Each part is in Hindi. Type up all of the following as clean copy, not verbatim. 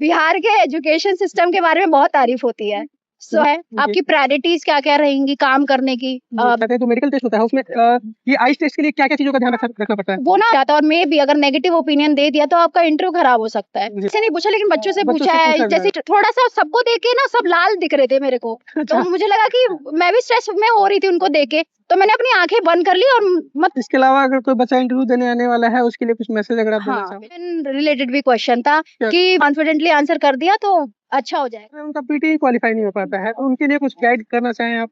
बिहार के एजुकेशन सिस्टम के बारे में बहुत तारीफ होती है। सो है आपकी प्रायोरिटीज क्या क्या रहेंगी काम करने की। तो मेडिकल टेस्ट होता है उसमें ये आइस टेस्ट के लिए क्या क्या चीजों का ध्यान रखना पड़ता है? वो ना जाता और मे भी अगर नेगेटिव ओपिनियन दे दिया तो आपका इंटरव्यू खराब हो सकता है। ऐसे नहीं पूछा लेकिन बच्चों से पूछा है। जैसे थोड़ा सा सबको देख के ना सब लाल दिख रहे थे मेरे को, तो मुझे लगा कि मैं भी स्ट्रेस में हो रही थी उनको देख के, तो मैंने अपनी आंखें बंद कर ली और इसके अलावा अगर कोई बच्चा इंटरव्यू देने आने वाला है उसके लिए कुछ मैसेज अगर आप देना चाहो? रिलेटेड भी क्वेश्चन था कि कॉन्फिडेंटली आंसर कर दिया तो अच्छा हो जाएगा। उनका पीटी क्वालिफाई नहीं हो पाता है तो उनके लिए कुछ गाइड करना चाहें आप?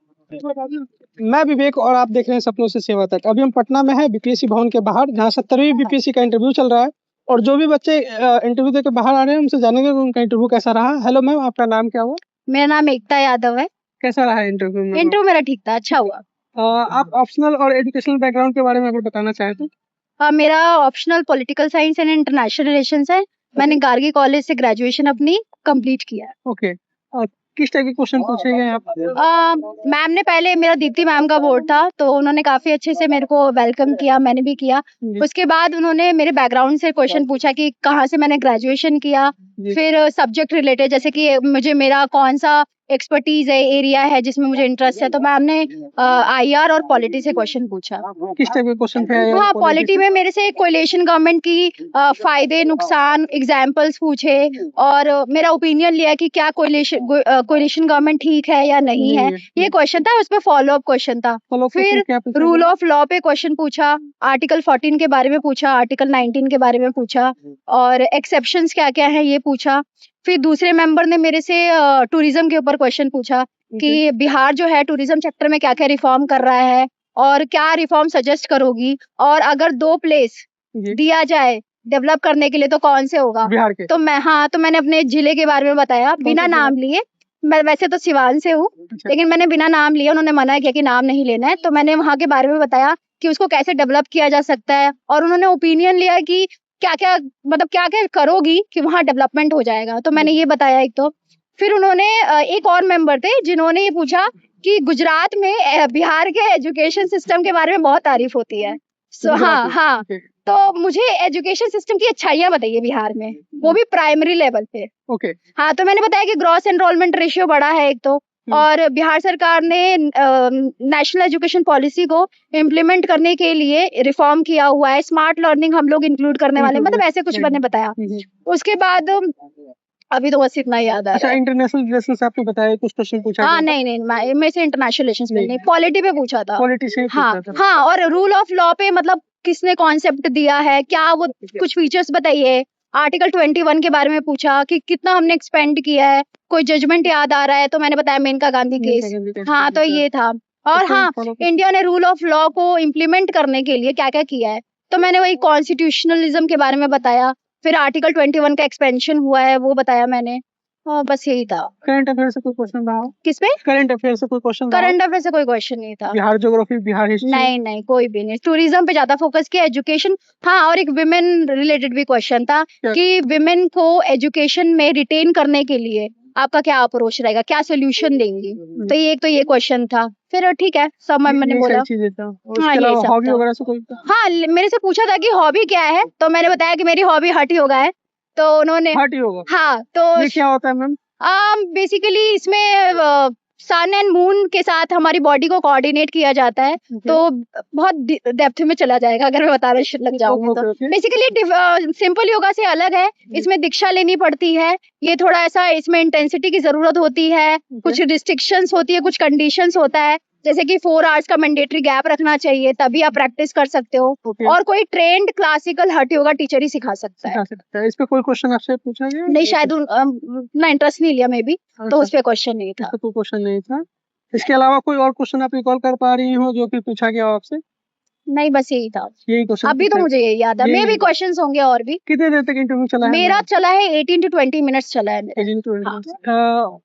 मैं विवेक और आप देख रहे हैं सपनों से सेवा तक। अभी हम पटना में है बीपीएससी भवन के बाहर, जहाँ 70वीं बीपीएससी का इंटरव्यू चल रहा है और जो भी बच्चे इंटरव्यू देकर बाहर आ रहे हैं उनसे जानेंगे कि उनका इंटरव्यू कैसा रहा। हेलो मैम, आपका नाम क्या हुआ? मेरा नाम एकता यादव है। कैसा रहा इंटरव्यू में? इंटरव्यू मेरा ठीक था, अच्छा हुआ। आप ऑप्शनल और एजुकेशनल बैकग्राउंड के बारे में अगर बताना चाहें तो? मेरा optional political science and international relations है। मैंने गार्गी कॉलेज से ग्रेजुएशन अपनी कंप्लीट किया है। ओके, किस टाइप के क्वेश्चन पूछे गए आप? मैम ने पहले, मेरा दीप्ति मैम का बोर्ड था तो उन्होंने काफी अच्छे से मेरे को वेलकम किया, मैंने भी किया। उसके बाद उन्होंने मेरे बैकग्राउंड से क्वेश्चन पूछा कि कहाँ से मैंने ग्रेजुएशन किया, फिर सब्जेक्ट रिलेटेड जैसे कि मुझे मेरा कौन सा एक्सपर्टीज है, एरिया है जिसमें मुझे इंटरेस्ट है, तो मैम ने आईआर और पॉलिटी से क्वेश्चन पूछा। किस टाइप के क्वेश्चन थे? हाँ, पॉलिटी में मेरे से कोएलिशन गवर्नमेंट की फायदे नुकसान एग्जाम्पल्स पूछे और मेरा ओपिनियन लिया कि क्या कोएलिशन गवर्नमेंट ठीक है या नहीं है, ये क्वेश्चन था। उसमें फॉलो अप क्वेश्चन था। फिर रूल ऑफ लॉ पे क्वेश्चन पूछा, आर्टिकल 14 के बारे में पूछा, आर्टिकल 19 के बारे में पूछा और एक्सेप्शंस क्या क्या है ये पूछा। फिर दूसरे मेंबर ने मेरे से टूरिज्म के ऊपर क्वेश्चन पूछा कि बिहार जो है टूरिज्म सेक्टर में क्या क्या रिफॉर्म कर रहा है और क्या रिफॉर्म सजेस्ट करोगी, और अगर 2 प्लेस दिया जाए डेवलप करने के लिए तो कौन से होगा बिहार के? तो मैंने अपने जिले के बारे में बताया बिना नाम लिए। मैं वैसे तो सिवान से हूँ, लेकिन मैंने बिना नाम लिए, उन्होंने मना किया कि नाम नहीं लेना है, तो मैंने वहाँ के बारे में बताया कि उसको कैसे डेवलप किया जा सकता है और उन्होंने ओपिनियन लिया कि क्या क्या मतलब क्या क्या करोगी कि वहाँ डेवलपमेंट हो जाएगा, तो मैंने ये बताया एक तो। फिर उन्होंने एक और मेंबर थे जिन्होंने ये पूछा कि गुजरात में बिहार के एजुकेशन सिस्टम के बारे में बहुत तारीफ होती है। हाँ, तो मुझे एजुकेशन सिस्टम की अच्छाइयाँ बताइए बिहार में, वो भी प्राइमरी लेवल पे। हाँ, तो मैंने बताया कि ग्रॉस एनरोलमेंट रेशियो बढ़ा है एक तो, और बिहार सरकार ने नेशनल एजुकेशन पॉलिसी को इम्प्लीमेंट करने के लिए रिफॉर्म किया हुआ है, स्मार्ट लर्निंग हम लोग इंक्लूड करने वाले, मतलब ऐसे कुछ मैंने बताया। उसके बाद अभी तो बस इतना ही याद आ रहा है। इंटरनेशनल रिलेशंस आपने बताया, कुछ क्वेश्चन पूछा? हाँ, नहीं मैं से इंटरनेशनल रिलेशंस पे नहीं, पॉलिटी पे पूछा था। पॉलिटी से हाँ, और रूल ऑफ लॉ पे मतलब किसने कॉन्सेप्ट दिया है, क्या वो कुछ फीचर्स बताइए। आर्टिकल 21 के बारे में पूछा कि कितना हमने एक्सपेंड किया है, कोई जजमेंट याद आ रहा है, तो मैंने बताया मेनका गांधी केस। हाँ, तो ये था। और हाँ, इंडिया ने रूल ऑफ लॉ को इम्प्लीमेंट करने के लिए क्या क्या किया है, तो मैंने वही कॉन्स्टिट्यूशनलिज्म के बारे में बताया। फिर आर्टिकल 21 का एक्सपेंशन हुआ है वो बताया मैंने, और बस यही था। करंट अफेयर से कोई क्वेश्चन रहा? किस पे? करंट अफेयर से कोई क्वेश्चन? करंट अफेयर से कोई क्वेश्चन नहीं था। Bihar geography, Bihar history? नहीं कोई भी नहीं। टूरिज्म पे ज्यादा फोकस किया, एजुकेशन। हाँ, और एक विमेन रिलेटेड भी क्वेश्चन था कि विमेन को एजुकेशन में रिटेन करने के लिए आपका क्या अप्रोच रहेगा, क्या सोल्यूशन देंगी, तो ये क्वेश्चन था। फिर ठीक है, सब मैंने बोला। हॉबी वगैरह से कोई? हाँ, मेरे से पूछा था कि हॉबी क्या है, तो मैंने बताया कि मेरी हॉबी हठ योगा है, तो उन्होंने हठ योगा? हाँ, तो ये क्या होता है मैम? बेसिकली इसमें सन एंड मून के साथ हमारी बॉडी को कोऑर्डिनेट किया जाता है। तो बहुत डेप्थ में चला जाएगा अगर मैं बताने लग जाऊंगी तो। बेसिकली सिंपल योगा से अलग है, इसमें दीक्षा लेनी पड़ती है, ये थोड़ा ऐसा, इसमें इंटेंसिटी की जरूरत होती है, कुछ रिस्ट्रिक्शंस होती है, कुछ कंडीशंस होता है, जैसे कि 4 आवर्स का मैंडेटरी गैप रखना चाहिए, तभी आप प्रैक्टिस कर सकते हो। और कोई ट्रेंड क्लासिकल हठ योगा टीचर ही सिखा सकता है। इस पे कोई क्वेश्चन आपसे पूछा गया? नहीं, शायद ना इंटरेस्ट नहीं लिया मे बी, तो उस पे क्वेश्चन नहीं था। कोई क्वेश्चन नहीं था। इसके अलावा कोई और क्वेश्चन आप रिकॉल कर पा रही हो जो कि पूछा गया आपसे? नहीं, बस यही था। यही क्वेश्चन अभी तो मुझे यही याद है, मे भी क्वेश्चंस होंगे और भी। कितने देर तक इंटरव्यू चला है? मेरा चला है 18 to 20 मिनट्स चला है मेरा।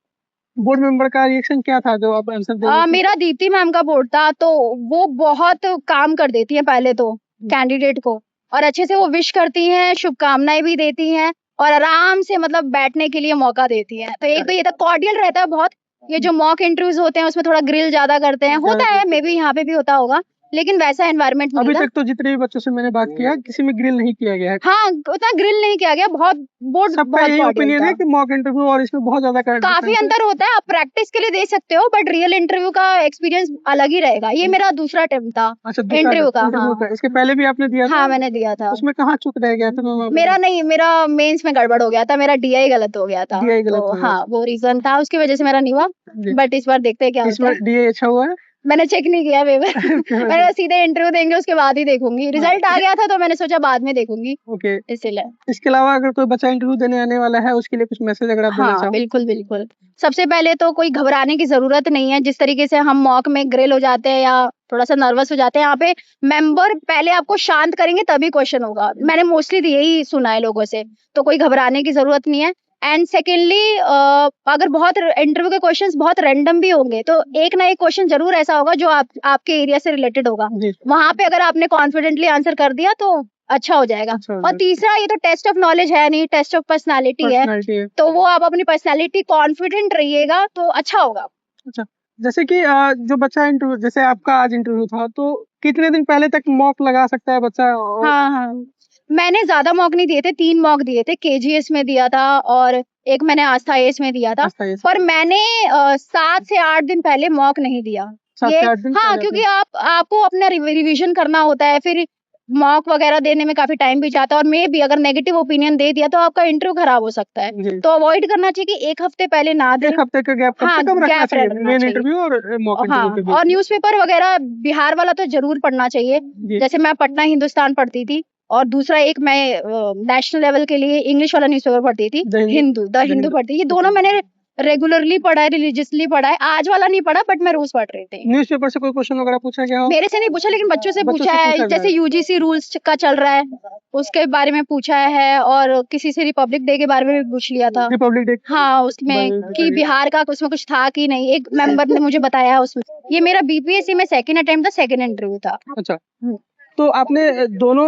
बोर्ड मेंबर का रिएक्शन क्या था जो आप आंसर दे रहे थे? मेरा दीप्ति मैम का बोर्ड था, तो वो बहुत काम कर देती है पहले तो कैंडिडेट को, और अच्छे से वो विश करती हैं, शुभकामनाएं भी देती हैं, और आराम से मतलब बैठने के लिए मौका देती हैं। तो एक तो ये तो कॉर्डियल रहता है बहुत। ये जो मॉक इंटरव्यूज होते हैं उसमें थोड़ा ग्रिल ज्यादा करते हैं, होता है, मे बी यहाँ पे भी होता होगा, लेकिन वैसा एनवायरनमेंट नहीं अभी था। तक तो जितने भी बच्चों से मैंने बात किया किसी में ग्रिल नहीं किया गया है। हाँ, उतना ग्रिल नहीं किया गया, बहुत सबका बहुत यही cordial ओपिनियन था। है कि मॉक इंटरव्यू और इसमें बहुत ज्यादा काफी difference है। अंतर होता है, आप प्रैक्टिस के लिए दे सकते हो बट रियल इंटरव्यू का एक्सपीरियंस अलग ही रहेगा। ये मेरा दूसरा अटेम्प्ट था अच्छा, दूसरा इंटरव्यू का। इंटरव्यू हाँ का इसके पहले भी आपने दिया था? हाँ, मैंने दिया था। उसमें कहाँ चूक रह गया था मैम? मेरा नहीं, मेरा मेंस में गड़बड़ हो गया था, मेरा डीआई गलत हो गया था। DI गलत तो हो गया हाँ, वो रीजन था, उसकी वजह से मेरा नहीं हुआ। जी। बट इस बार देखते हैं क्या इस होता बार है। DI अच्छा हुआ है? मैंने चेक नहीं किया पेपर मैंने सीधे इंटरव्यू देंगे उसके बाद ही देखूंगी। रिजल्ट आ गया था तो मैंने सोचा बाद में देखूंगी, ओके। इसीलिए। इसके अलावा अगर कोई बच्चा इंटरव्यू देने आने वाला है उसके लिए कुछ मैसेज अगर आप देना हाँ चाहो? बिल्कुल बिल्कुल। सबसे पहले तो कोई घबराने की जरूरत नहीं है। जिस तरीके से हम मॉक में ग्रिल हो जाते हैं या थोड़ा सा नर्वस हो जाते हैं, यहाँ पे मेंबर पहले आपको शांत करेंगे तभी क्वेश्चन होगा। मैंने मोस्टली यही सुना है लोगों से, तो कोई घबराने की जरूरत नहीं है। एंड सेकेंडली, अगर बहुत इंटरव्यू के क्वेश्चंस बहुत रैंडम भी होंगे तो एक ना एक क्वेश्चन जरूर ऐसा होगा जो आपके एरिया से रिलेटेड होगा। जी। वहां पे अगर आपने कॉन्फिडेंटली आंसर कर दिया तो अच्छा हो जाएगा। अच्छा हो और जाएगा। तीसरा, ये तो टेस्ट ऑफ नॉलेज है नहीं, टेस्ट ऑफ पर्सनालिटी है। पर्सनालिटी है। तो वो आप अपनी पर्सनालिटी कॉन्फिडेंट रहिएगा तो अच्छा होगा। अच्छा, जैसे कि जो बच्चा इंटरव्यू, जैसे आपका आज इंटरव्यू था, तो कितने दिन पहले तक मॉक लगा सकता है बच्चा? और हाँ हाँ, मैंने ज्यादा मॉक नहीं दिए थे, 3 मॉक दिए थे। केजीएस में दिया था और एक मैंने आस्था एस में दिया था। आस्था ये पर मैंने 7 से 8 दिन पहले मॉक नहीं दिया। 7 ये से 8 दिन हाँ, पहले क्योंकि आपको अपना रिवीजन करना होता है, फिर मॉक वगैरह देने में काफी टाइम भी जाता है। और मे भी अगर नेगेटिव ओपिनियन दे दिया तो आपका इंटरव्यू खराब हो सकता है। जी। तो अवॉइड करना चाहिए कि 1 हफ्ते पहले ना दें। 1 हफ्ते का गैप कम हाँ, से कम रखना गैप चाहिए रखना मेन चाहिए। इंटरव्यू और मॉक हाँ, इंटरव्यू के और बीच। न्यूज़पेपर वगैरह बिहार वाला तो जरूर पढ़ना चाहिए। जी। जैसे मैं पटना हिंदुस्तान पढ़ती थी और दूसरा एक मैं नेशनल लेवल के लिए इंग्लिश वाला न्यूज़पेपर पढ़ती थी, द हिंदू हिंदू। पढ़ती थी। ये दोनों मैंने रेगुलरली पढ़ा है, रिलीजियसली पढ़ा है। आज वाला नहीं पढ़ा बट मैं रोज पढ़ रही थी। न्यूज़पेपर से कोई क्वेश्चन वगैरह पूछा गया हो? मेरे से नहीं पूछा लेकिन बच्चों से बच्चों पूछा से है। पूछा गया जैसे है। यूजीसी रूल्स का चल रहा है उसके बारे में पूछा है, और किसी से रिपब्लिक डे के बारे में भी पूछ लिया था। रिपब्लिक डे हाँ, उसमें कि बिहार का उसमें कुछ था कि नहीं, एक मेंबर ने मुझे बताया उसमें। ये मेरा बीपीएससी में सेकंड अटेम्प्ट था, सेकंड इंटरव्यू था। अच्छा, तो आपने दोनों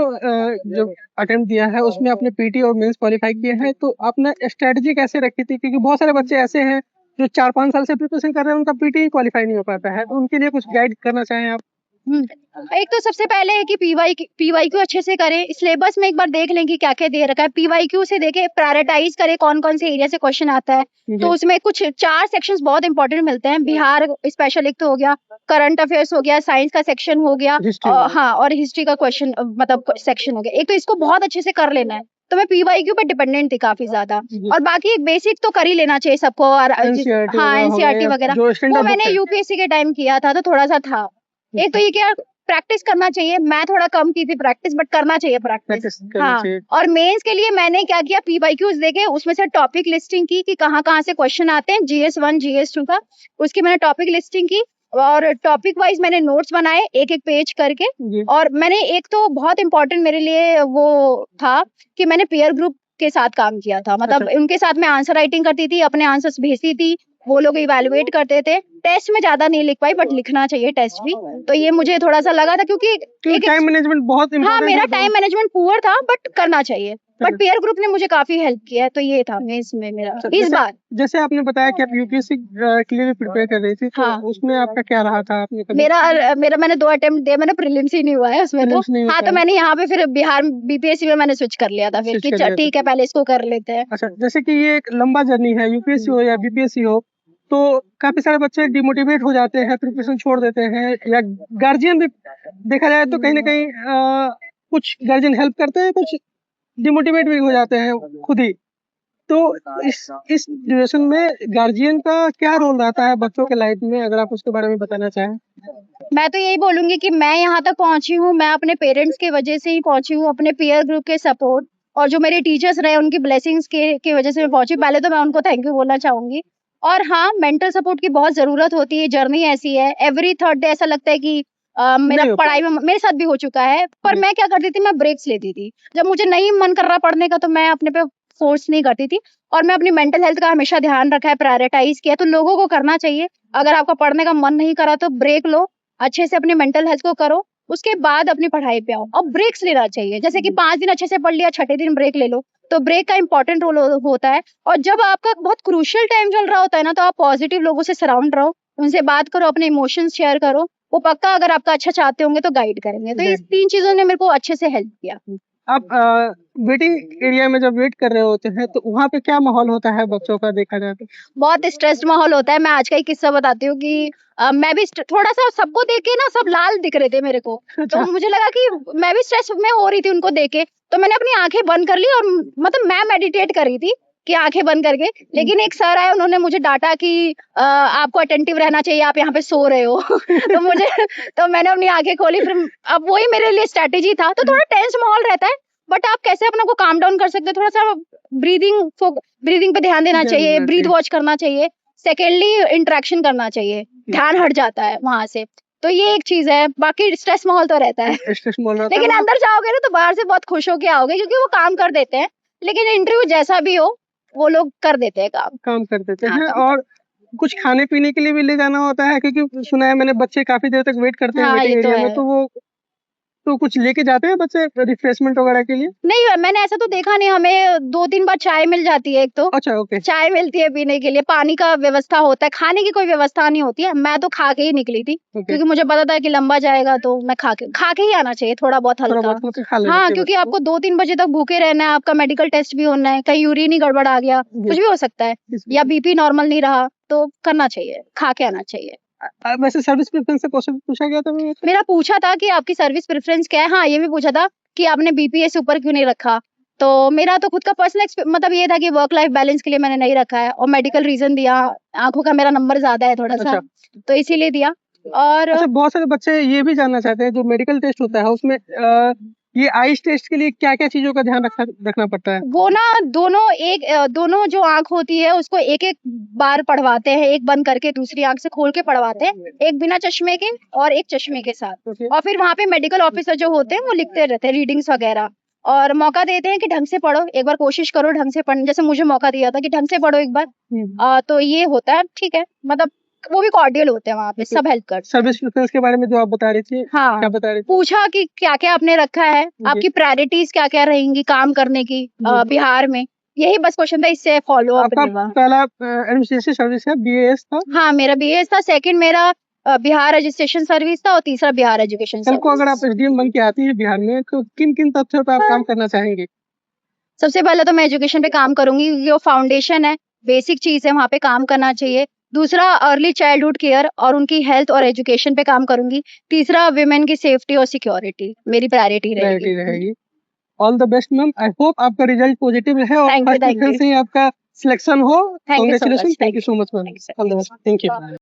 जो अटेम्प्ट दिया है उसमें आपने पीटी और मेंस क्वालिफाई किया है, तो आपने स्ट्रेटजी कैसे रखी थी? क्योंकि बहुत सारे बच्चे ऐसे हैं जो 4-5 साल से प्रिपरेशन कर रहे हैं, उनका पीटी क्वालिफाई नहीं हो पाता है, तो उनके लिए कुछ गाइड करना चाहें आप? एक तो सबसे पहले है कि पीवाईक्यू अच्छे से करें। सिलेबस में एक बार देख लें कि क्या क्या दे रखा है। पीवाईक्यू से देखे, प्रायोरिटाइज करें कौन कौन से एरिया से क्वेश्चन आता है। तो उसमें कुछ 4 सेक्शंस बहुत इंपॉर्टेंट मिलते हैं। बिहार स्पेशल एक तो हो गया, करंट अफेयर्स हो गया, साइंस का सेक्शन हो गया, हाँ, और हिस्ट्री का क्वेश्चन मतलब सेक्शन हो गया। एक तो इसको बहुत अच्छे से कर लेना है। तो मैं पीवाईक्यू पे डिपेंडेंट थी काफी ज्यादा। और बाकी एक बेसिक तो कर ही लेना चाहिए सबको। और हाँ, एनसीईआरटी वगैरह वो मैंने यूपीएससी के टाइम किया था तो थोड़ा सा था। एक तो ये क्या, प्रैक्टिस करना चाहिए। मैं थोड़ा कम की थी प्रैक्टिस, बट करना चाहिए प्रैक्टिस। हाँ, और मेंस के लिए मैंने क्या किया, पीवाईक्यूज देखे, उसमें से टॉपिक लिस्टिंग की कि कहाँ कहाँ से क्वेश्चन आते हैं, GS1 GS2 का। उसकी मैंने टॉपिक लिस्टिंग की और टॉपिक वाइज मैंने नोट्स बनाए एक एक पेज करके। और मैंने एक तो बहुत इंपॉर्टेंट मेरे लिए वो था कि मैंने पीयर ग्रुप के साथ काम किया था। मतलब उनके साथ मैं आंसर राइटिंग करती थी, अपने आंसर्स भेजती थी, वो लोग इवैल्यूएट करते थे। टेस्ट में ज्यादा नहीं लिख पाई बट लिखना चाहिए टेस्ट भी। तो ये मुझे थोड़ा सा लगा था क्योंकि टाइम मैनेजमेंट बहुत हाँ, इम्पोर्टेंट मेरा टाइम मैनेजमेंट पुअर था बट करना चाहिए। बट पीयर ग्रुप ने मुझे काफी हेल्प किया है। तो ये था इसमें मेरा इस बार। जैसे आपने बताया कि आप यूपीएससी के लिए भी प्रिपेयर कर रही थी, तो हाँ, उसमें आपका क्या रहा था? आपने कभी मेरा मैंने 2 अटेम्प्ट दिए, मैंने प्रीलिम्स ही नहीं हुआ है उसमें। तो हाँ, तो मैंने यहाँ पे फिर बिहार बीपीएससी में मैंने स्विच कर लिया था फिर कि ठीक है पहले इसको कर लेते हैं। अच्छा, जैसे कि ये एक लंबा जर्नी है, यूपीएससी हो या बीपीएससी हो, तो काफी सारे बच्चे डिमोटिवेट हो जाते हैं, प्रिपरेशन छोड़ देते हैं, या गार्जियन भी देखा जाए तो कहीं ना कहीं कुछ गार्जियन हेल्प करते हैं, कुछ डिमोटिवेट भी हो जाते हैं खुद ही। तो इस ड्यूरेशन में गार्जियन का क्या रोल रहता है बच्चों के लाइफ में, अगर आप उसके बारे में बताना चाहें? मैं तो यही बोलूंगी कि मैं यहाँ तक पहुंची हूँ, मैं अपने पेरेंट्स की वजह से ही पहुंची हूँ, अपने पीयर ग्रुप के सपोर्ट और जो मेरे टीचर्स रहे उनकी ब्लेसिंग्स की वजह से मैं पहुंची। पहले तो मैं उनको थैंक यू बोलना चाहूंगी। और हाँ, मेंटल सपोर्ट की बहुत जरूरत होती है। जर्नी ऐसी है, एवरी थर्ड डे ऐसा लगता है कि मेरा पढ़ाई में, मेरे साथ भी हो चुका है। पर मैं क्या करती थी, मैं ब्रेक्स लेती थी। जब मुझे नहीं मन कर रहा पढ़ने का तो मैं अपने पे फोर्स नहीं करती थी। और मैं अपनी मेंटल हेल्थ का हमेशा ध्यान रखा है, प्रायोरिटाइज किया। तो लोगों को करना चाहिए। अगर आपका पढ़ने का मन नहीं करा तो ब्रेक लो, अच्छे से अपनी मेंटल हेल्थ को करो, उसके बाद अपनी पढ़ाई पे आओ। और ब्रेक्स लेना चाहिए, जैसे कि 5 दिन अच्छे से पढ़ लिया, छठे दिन ब्रेक ले लो। तो ब्रेक का इंपॉर्टेंट रोल होता है। और जब आपका बहुत क्रूशियल टाइम चल रहा होता है ना, तो आप पॉजिटिव लोगों से सराउंड रहो, उनसे बात करो, अपने इमोशंस शेयर करो, वो पक्का अगर आपका अच्छा चाहते होंगे तो गाइड करेंगे। तो इस 3 चीज़ों ने मेरे को अच्छे से हेल्प किया। आप वेटिंग एरिया में जब वेट कर रहे होते हैं तो वहाँ पे क्या माहौल होता है बच्चों का देखा जाए तो? बहुत स्ट्रेस्ड माहौल होता है। मैं आज का ही किस्सा बताती हूँ कि मैं भी थोड़ा-सा सबको देख के ना सब लाल दिख रहे थे मेरे को। तो अच्छा। मुझे लगा कि मैं भी स्ट्रेस में हो रही थी उनको देख के। तो मैंने अपनी आँखें बंद कर ली और मतलब मैं मेडिटेट कर रही थी कि आँखें बंद करके। लेकिन एक सर आए, उन्होंने मुझे डाँटा कि आपको अटेंटिव रहना चाहिए, आप यहाँ पे सो रहे हो। तो मैंने अपनी आँखें खोली, फिर अब वही मेरे लिए स्ट्रैटेजी था। तो थोड़ा टेंस माहौल रहता है, बट आप कैसे अपने को काम डाउन कर सकते हैं, थोड़ा-सा ब्रीदिंग पे ध्यान देना चाहिए, ब्रीथ वॉच करना चाहिए। सेकेंडली इंटरेक्शन करना चाहिए, ध्यान हट जाता है वहाँ से। तो ये एक चीज़ है, बाकी स्ट्रेस माहौल तो रहता है। स्ट्रेस माहौल रहता है लेकिन और अंदर जाओगे ना तो बाहर से बहुत खुश होके आओगे, क्योंकि वो काम कर देते हैं। लेकिन इंटरव्यू जैसा भी हो, वो लोग कर देते हैं काम। काम कर देते हाँ, हैं काम और कुछ खाने-पीने के लिए भी ले जाना होता है क्योंकि सुना है मैंने बच्चे काफ़ी देर तक वेट करते हैं हाँ, वेटिंग ये तो एरिया में, है। तो वो तो कुछ लेके जाते हैं बच्चे रिफ्रेशमेंट वगैरह के लिए? नहीं, मैंने ऐसा तो देखा नहीं, हमें 2-3 बार चाय मिल जाती है एक तो। अच्छा, ओके। चाय मिलती है पीने के लिए, पानी का व्यवस्था होता है, खाने की कोई व्यवस्था नहीं होती है। मैं तो खा के ही निकली थी, ओके। क्योंकि मुझे पता था कि लंबा जाएगा, तो मैं खा के ही आना चाहिए थोड़ा बहुत थोड़ा हल्का। बहुत हल्का खा लेना हाँ, चाहिए क्योंकि बच्चों आपको 2-3 बजे तक भूखे रहना है, आपका मेडिकल टेस्ट भी होना है, कहीं यूरिन ही गड़बड़ आ गया, को। कुछ भी हो सकता है, जी, या बीपी नॉर्मल नहीं रहा, तो करना चाहिए, खा के आना चाहिए। वैसे सर्विस प्रेफ़रेंस से क्वेश्चन पूछा गया था मेरे से? मेरा पूछा था कि आपकी सर्विस प्रेफ़रेंस क्या है? हाँ, ये भी पूछा था कि आपने बीपीएस ऊपर क्यों नहीं रखा? तो मेरा तो खुद का पर्सनल मतलब ये था कि वर्क लाइफ बैलेंस के लिए मैंने नहीं रखा है, और मेडिकल रीज़न दिया, आँखों का मेरा नंबर ज़्यादा है थोड़ा-सा, अच्छा। तो इसीलिए दिया। और अच्छा, बहुत सारे बच्चे ये भी जानना चाहते हैं जो मेडिकल टेस्ट होता है उसमें ये आइज़ टेस्ट के लिए क्या-क्या चीज़ों का ध्यान रखना पड़ता है? वो ना दोनों जो आँख होती है उसको एक-एक बार पढ़वाते हैं, एक बंद करके दूसरी आँख से खोल के पढ़वाते हैं, एक बिना चश्मे के और एक चश्मे के साथ। ओके। और फिर वहाँ पे मेडिकल ऑफिसर जो होते हैं वो लिखते रहते हैं रीडिंग्स वगैरह, और मौका देते हैं कि ढंग से पढ़ो, एक बार कोशिश करो ढंग से पढ़ने, जैसे मुझे मौका दिया था कि ढंग से पढ़ो एक बार। तो ये होता है, ठीक है, मतलब वो भी कॉर्डियल होते हैं वहाँ पे, सब हेल्प करते हैं। सर्विस प्रेफ़रेंस के बारे में जो आप बता रही थी, हाँ, क्या बता रही थी? पूछा कि क्या-क्या आपने रखा है, आपकी प्रायोरिटीज़ क्या-क्या रहेंगी काम करने की बिहार में, यही बस क्वेश्चन था, इससे फॉलो अप आपका नहीं हुआ। पहला एडमिनिस्ट्रेटिव सर्विस है, बीएएस था? हाँ, मेरा बीएएस था, सेकंड मेरा बिहार रजिस्ट्रेशन सर्विस था, और तीसरा बिहार एजुकेशन कल को अगर सर्विस। आप एसडीएम बन के आती हैं बिहार में, तो किन-किन तथ्यों पे आप काम करना चाहेंगे? सबसे पहले तो मैं एजुकेशन पे काम करूँगी, क्योंकि वो फाउंडेशन है, बेसिक चीज़ है, वहाँ पे काम करना चाहिए। दूसरा अर्ली चाइल्डहुड केयर और उनकी हेल्थ और एजुकेशन पे काम करूँगी। तीसरा वुमेन की सेफ्टी और सिक्योरिटी मेरी प्रायोरिटी प्रायोरिटी रहेगी। रहेगी। All the best ma'am, I hope आपका रिजल्ट पॉजिटिव रहे और thank you, first thank preference you. से ही आपका सिलेक्शन हो। Thank you so congratulation, much, thank you so much ma'am. Thank you, all the best, thank you.